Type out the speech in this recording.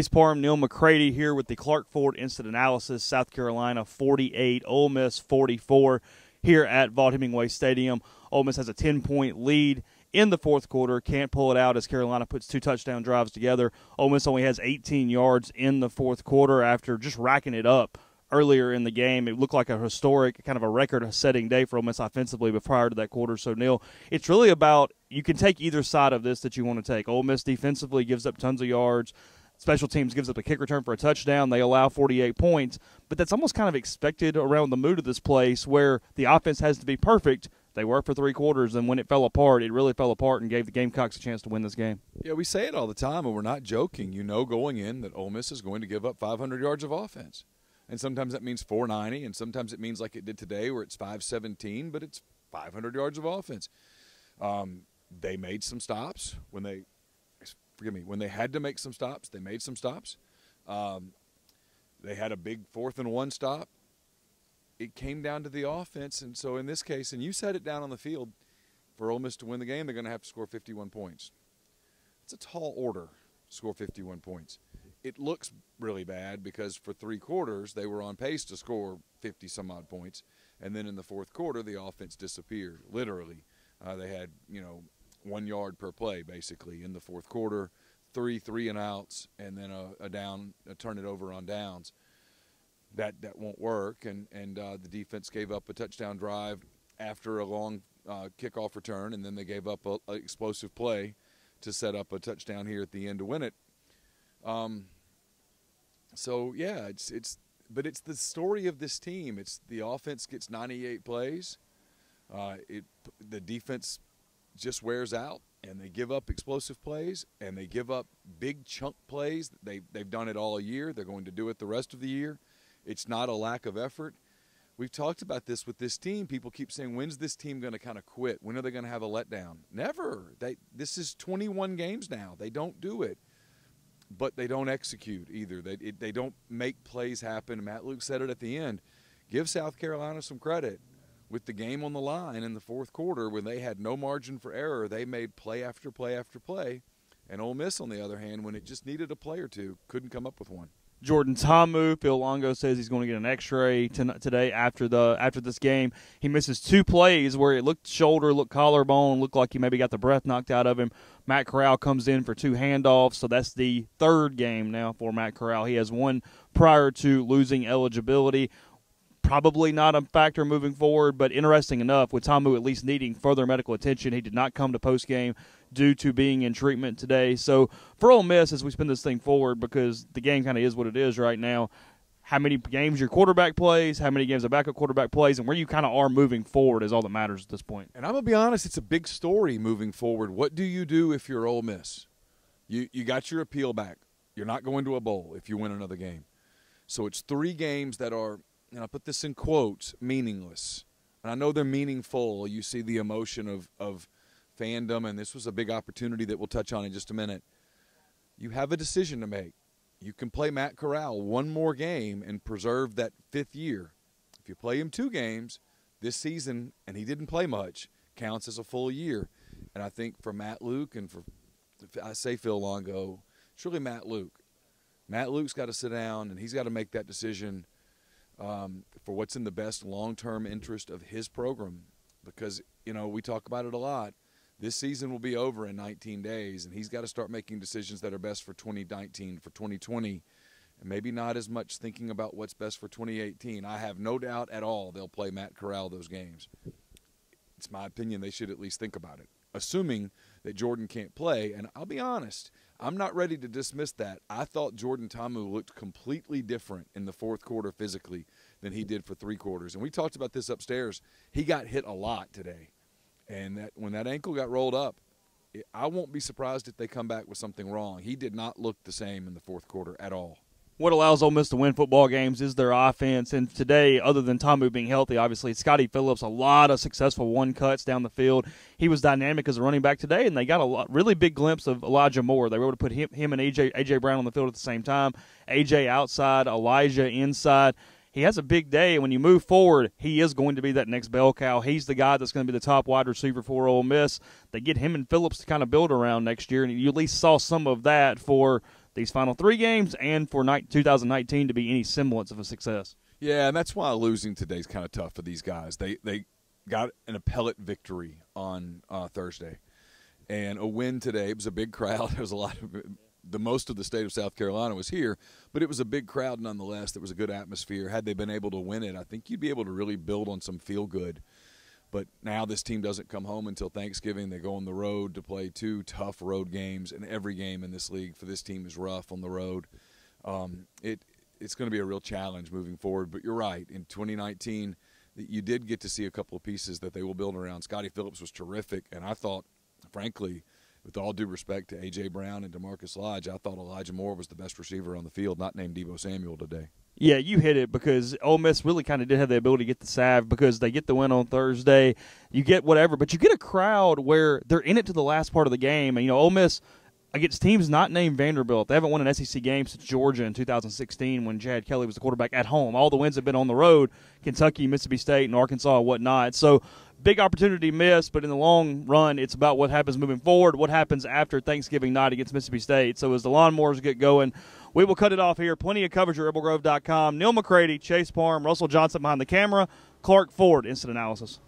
Parham and Neal McCready here with the Clark Ford Instant Analysis. South Carolina 48, Ole Miss 44 here at Vaught-Hemingway Stadium. Ole Miss has a 10-point lead in the fourth quarter. Can't pull it out as Carolina puts two touchdown drives together. Ole Miss only has 18 yards in the fourth quarter after just racking it up earlier in the game. It looked like a historic, kind of a record-setting day for Ole Miss offensively, but prior to that quarter. So, Neal, it's really about you can take either side of this that you want to take. Ole Miss defensively gives up tons of yards. Special teams gives up a kick return for a touchdown. They allow 48 points. But that's almost kind of expected around the mood of this place where the offense has to be perfect. They were for three quarters, and when it fell apart, it really fell apart and gave the Gamecocks a chance to win this game. Yeah, we say it all the time, and we're not joking. You know going in that Ole Miss is going to give up 500 yards of offense. And sometimes that means 490, and sometimes it means like it did today where it's 517, but it's 500 yards of offense. They made some stops when they – when they had to make some stops, they made some stops. They had a big 4th-and-1 stop. It came down to the offense, and so in this case, and you said it down on the field, for Ole Miss to win the game, they're going to have to score 51 points. It's a tall order to score 51 points. It looks really bad because for three quarters, they were on pace to score 50-some-odd points, and then in the fourth quarter, the offense disappeared, literally. They had, 1 yard per play, basically, in the fourth quarter, three and outs, and then a turn it over on downs. That won't work, and the defense gave up a touchdown drive after a long kickoff return, and then they gave up an explosive play to set up a touchdown here at the end to win it. So yeah, it's the story of this team. It's the offense gets 98 plays, the defense just wears out, and they give up explosive plays, and they give up big chunk plays. They've done it all year. They're going to do it the rest of the year. It's not a lack of effort. We've talked about this with this team. People keep saying, when's this team going to kind of quit? When are they going to have a letdown? Never. This is 21 games now. They don't do it, but they don't execute either. They don't make plays happen. Matt Luke said it at the end. Give South Carolina some credit. With the game on the line in the fourth quarter, when they had no margin for error, they made play after play after play. And Ole Miss, on the other hand, when it just needed a play or two, couldn't come up with one. Jordan Ta'amu, Phil Longo says he's going to get an X-ray today after this game. He misses two plays where it looked shoulder, looked collarbone, looked like he maybe got the breath knocked out of him. Matt Corral comes in for two handoffs, so that's the third game now for Matt Corral. He has one prior to losing eligibility. Probably not a factor moving forward, but interesting enough, with Ta'amu at least needing further medical attention, he did not come to postgame due to being in treatment today. So for Ole Miss, as we spin this thing forward, because the game kind of is what it is right now, how many games your quarterback plays, how many games a backup quarterback plays, and where you kind of are moving forward is all that matters at this point. And I'm going to be honest, it's a big story moving forward. What do you do if you're Ole Miss? You got your appeal back. You're not going to a bowl if you win another game. So it's 3 games that are, and I put this in quotes, meaningless. And I know they're meaningful. You see the emotion of fandom, and this was a big opportunity that we'll touch on in just a minute. You have a decision to make. You can play Matt Corral one more game and preserve that 5th year. If you play him 2 games this season, and he didn't play much, counts as a full year. And I think for Matt Luke and for, I say Phil Longo, it's really Matt Luke. Matt Luke's got to sit down, and he's got to make that decision for what's in the best long-term interest of his program, because, we talk about it a lot. This season will be over in 19 days, and he's got to start making decisions that are best for 2019, for 2020, and maybe not as much thinking about what's best for 2018. I have no doubt at all they'll play Matt Corral those games. It's my opinion they should at least think about it, assuming that Jordan can't play. And I'll be honest, I'm not ready to dismiss that. I thought Jordan Ta'amu looked completely different in the fourth quarter physically than he did for 3 quarters. And we talked about this upstairs. He got hit a lot today. And when that ankle got rolled up, I won't be surprised if they come back with something wrong. He did not look the same in the fourth quarter at all. What allows Ole Miss to win football games is their offense. And today, other than Ta'amu being healthy, obviously, Scotty Phillips, a lot of successful one-cuts down the field. He was dynamic as a running back today, and they got a really big glimpse of Elijah Moore. They were able to put him and A.J. Brown on the field at the same time. A.J. outside, Elijah inside. He has a big day, and when you move forward, he is going to be that next bell cow. He's the guy that's going to be the top wide receiver for Ole Miss. They get him and Phillips to kind of build around next year, and you at least saw some of that for these final 3 games and for 2019 to be any semblance of a success. Yeah, and that's why losing today is kind of tough for these guys. They got an appellate victory on Thursday, and a win today. It was a big crowd. There was a lot of most of the state of South Carolina was here, but it was a big crowd nonetheless. There was a good atmosphere. Had they been able to win it, I think you'd be able to really build on some feel good. But now this team doesn't come home until Thanksgiving. They go on the road to play 2 tough road games, and every game in this league for this team is rough on the road. It's going to be a real challenge moving forward. But you're right. In 2019, you did get to see a couple of pieces that they will build around. Scotty Phillips was terrific, and I thought, frankly, with all due respect to A.J. Brown and DeMarcus Lodge, I thought Elijah Moore was the best receiver on the field, not named Deebo Samuel today. Yeah, you hit it because Ole Miss really kind of did have the ability to get the salve because they get the win on Thursday. You get whatever, but you get a crowd where they're in it to the last part of the game. And, Ole Miss against teams not named Vanderbilt. They haven't won an SEC game since Georgia in 2016 when Chad Kelly was the quarterback at home. All the wins have been on the road, Kentucky, Mississippi State, and Arkansas and whatnot. So big opportunity missed, but in the long run, it's about what happens moving forward, what happens after Thanksgiving night against Mississippi State. So as the lawnmowers get going, we will cut it off here. Plenty of coverage at rebelgrove.com. Neal McCready, Chase Parham, Russell Johnson behind the camera, Clark Ford, Instant Analysis.